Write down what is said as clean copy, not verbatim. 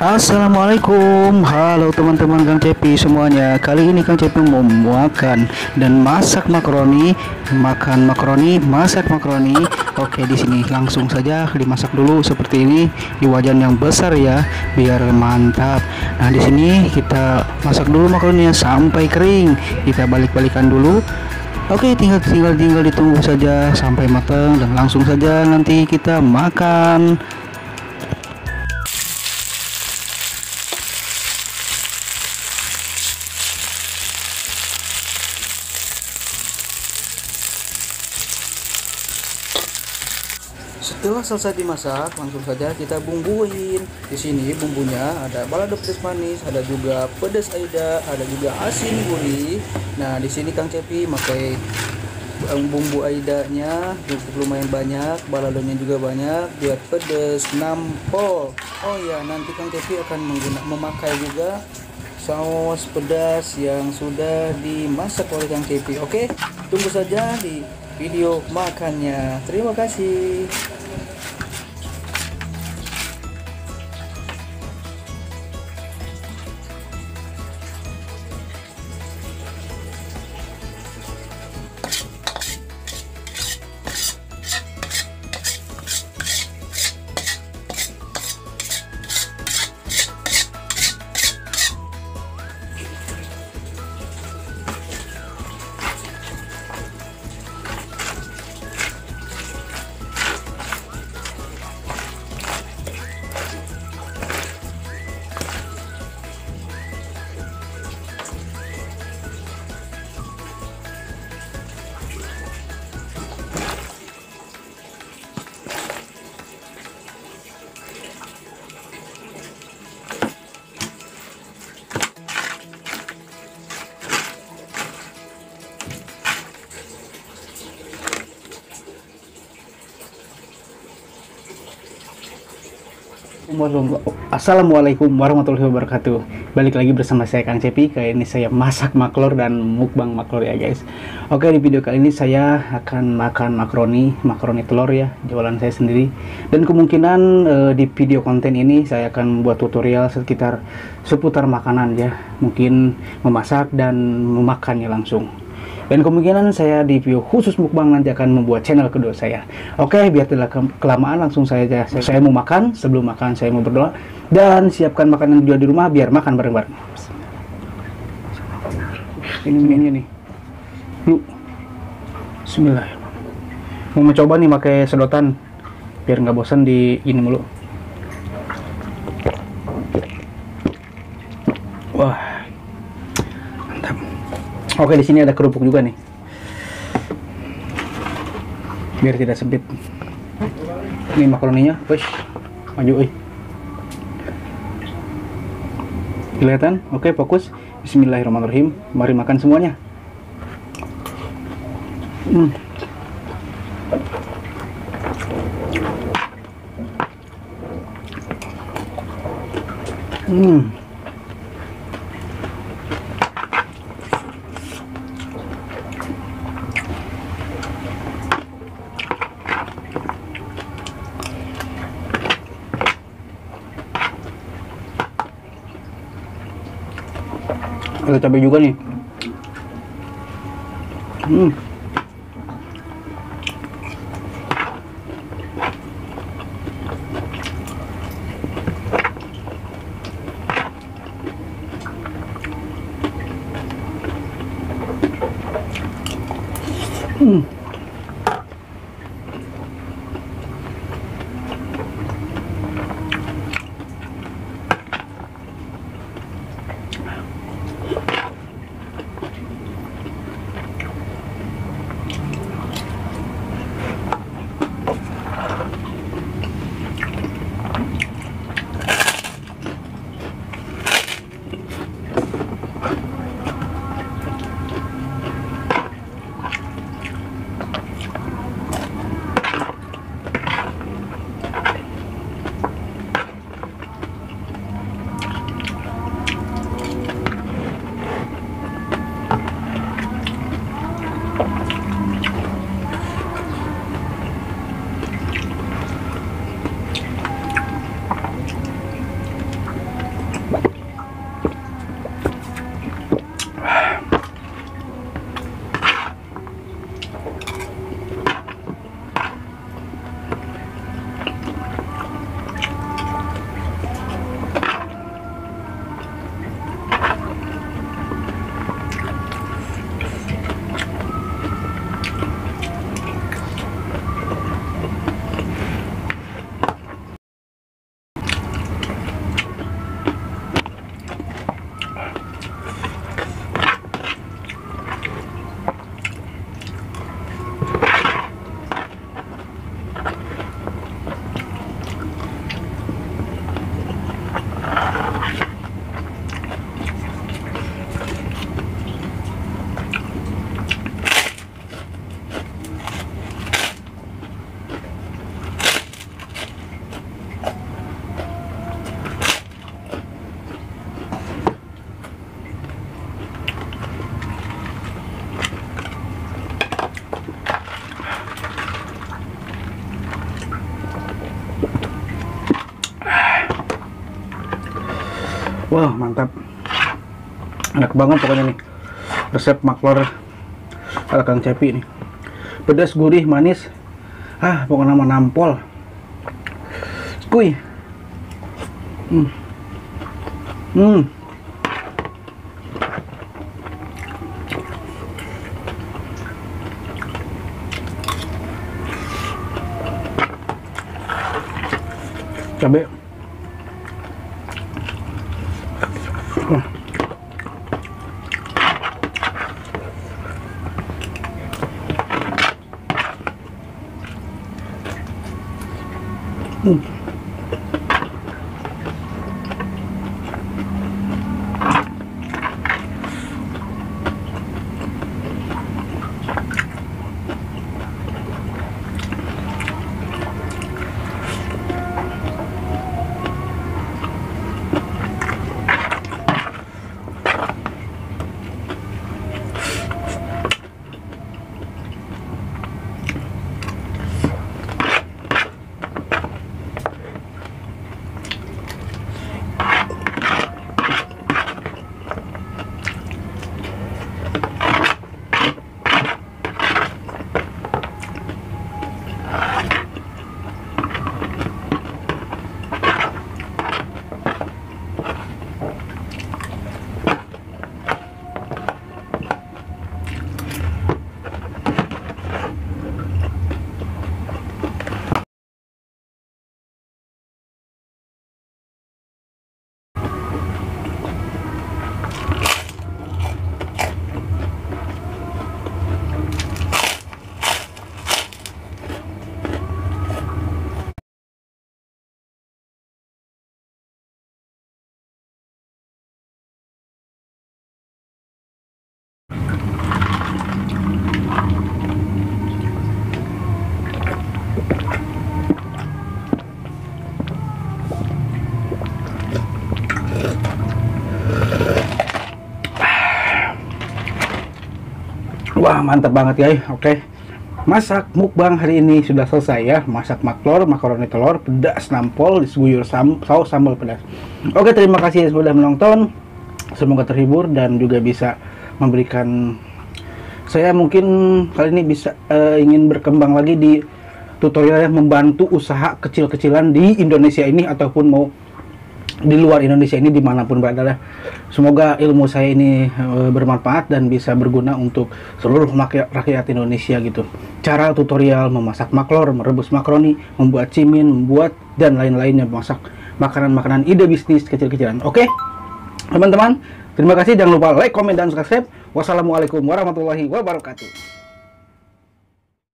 Assalamualaikum, halo teman-teman Kang Cepi semuanya. Kali ini Kang Cepi mau makan dan masak makaroni, masak makaroni. Oke, di sini langsung saja dimasak dulu seperti ini di wajan yang besar ya, biar mantap. Nah, di sini kita masak dulu makaroninya sampai kering. Kita balik-balikan dulu. Oke, tinggal ditunggu saja sampai matang dan langsung saja nanti kita makan. Setelah selesai dimasak, langsung saja kita bumbuin. Di sini bumbunya ada balado pedas manis, ada juga pedas aida, ada juga asin gurih. Nah, di sini Kang Cepi pakai bumbu aidanya cukup lumayan banyak, baladonya juga banyak, biar pedas nampol. Oh ya, nanti Kang Cepi akan memakai juga saus pedas yang sudah dimasak oleh Kang Cepi. Oke, tunggu saja di video makannya. Terima kasih. Assalamualaikum warahmatullahi wabarakatuh. Balik lagi bersama saya Kang Cepi. Kali ini saya masak maklor dan mukbang maklor ya guys. Oke, di video kali ini saya akan makan makaroni telur ya, jualan saya sendiri. Dan kemungkinan di video konten ini saya akan membuat tutorial seputar makanan ya, mungkin memasak dan memakannya langsung. Dan kemungkinan saya di video khusus mukbang nanti akan membuat channel kedua saya. Oke, biar tidak kelamaan, langsung saja saya mau makan. Sebelum makan saya mau berdoa dan siapkan makanan juga di rumah biar makan bareng-bareng. Ini nih. Yuk. Bismillah. Mau mencoba nih pakai sedotan biar nggak bosan di ini mulu. Wah. Oke, di sini ada kerupuk juga nih, biar tidak sempit. Ini makaroninya, wes, maju, kelihatan? Oke, fokus. Bismillahirrahmanirrahim. Mari makan semuanya. Ada cabai juga nih. Wah, mantap. Enak banget pokoknya nih. Resep maklor ala Kang Cepi nih. Pedas, gurih, manis. Pokoknya nama nampol. Kuy. Cabai. Wah, mantap banget guys. Oke, masak mukbang hari ini sudah selesai ya. Masak maklor, makaroni telur, pedas nampol, diguyur saus sambal pedas. Oke, terima kasih sudah menonton. Semoga terhibur dan juga bisa memberikan saya mungkin kali ini bisa ingin berkembang lagi di tutorial yang membantu usaha kecil-kecilan di Indonesia ini ataupun mau di luar Indonesia ini dimanapun berada. Semoga ilmu saya ini bermanfaat dan bisa berguna untuk seluruh rakyat Indonesia gitu. Cara tutorial memasak maklor, merebus makaroni, membuat cimin, membuat dan lain-lainnya, memasak makanan-makanan ide bisnis kecil-kecilan. Oke, teman-teman, terima kasih. Jangan lupa like, komen, dan subscribe. Wassalamualaikum warahmatullahi wabarakatuh.